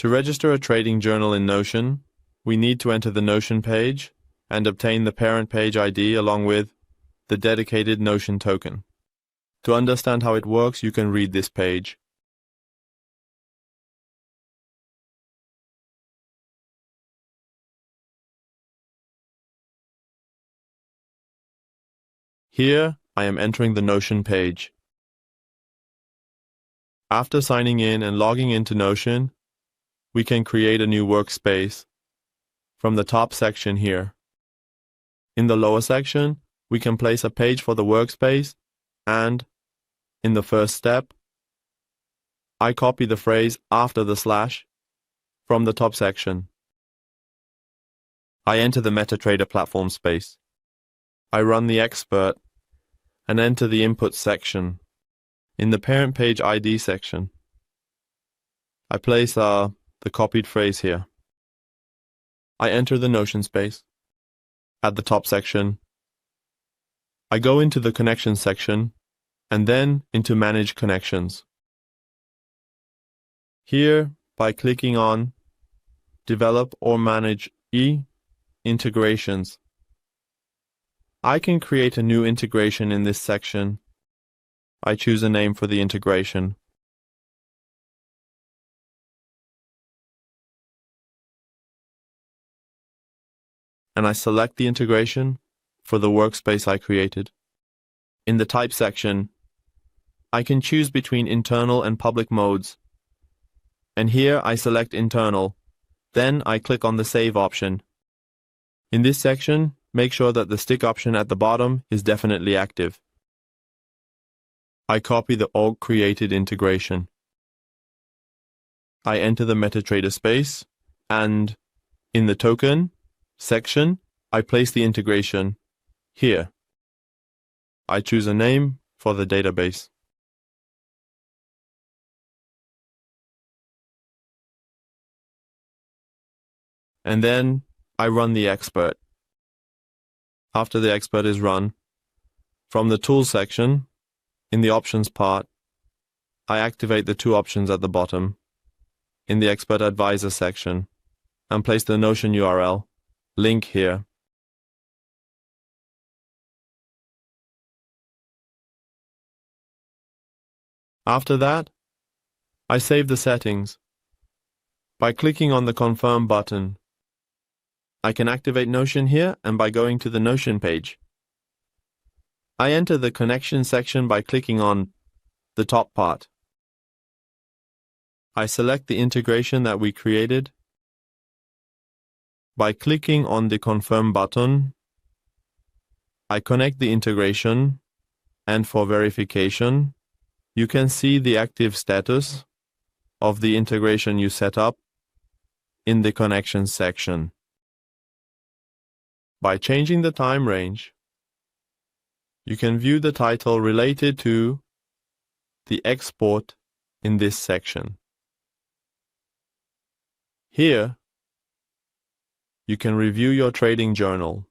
To register a trading journal in Notion, we need to enter the Notion page and obtain the parent page ID along with the dedicated Notion token. To understand how it works, you can read this page. Here, I am entering the Notion page. After signing in and logging into Notion, we can create a new workspace from the top section here. In the lower section, we can place a page for the workspace, and in the first step, I copy the phrase after the slash from the top section. I enter the MetaTrader platform space. I run the expert and enter the input section. In the parent page ID section, I place the copied phrase here. I enter the Notion space. At the top section, I go into the Connections section and then into Manage Connections. Here, by clicking on Develop or Manage integrations, I can create a new integration in this section. I choose a name for the integration. And I select the integration for the workspace I created. In the Type section, I can choose between internal and public modes. And here I select internal. Then I click on the Save option. In this section, make sure that the stick option at the bottom is definitely active. I copy the created integration. I enter the MetaTrader space, and in the Token section, I place the integration here. I choose a name for the database. And then I run the expert. After the expert is run, from the Tools section, in the Options part, I activate the two options at the bottom in the Expert Advisor section and place the Notion URL link here. After that, I save the settings. By clicking on the Confirm button, I can activate Notion here and by going to the Notion page. I enter the Connection section by clicking on the top part. I select the integration that we created. By clicking on the Confirm button, I connect the integration, and for verification, you can see the active status of the integration you set up in the Connections section. By changing the time range, you can view the title related to the export in this section. Here, you can review your trading journal.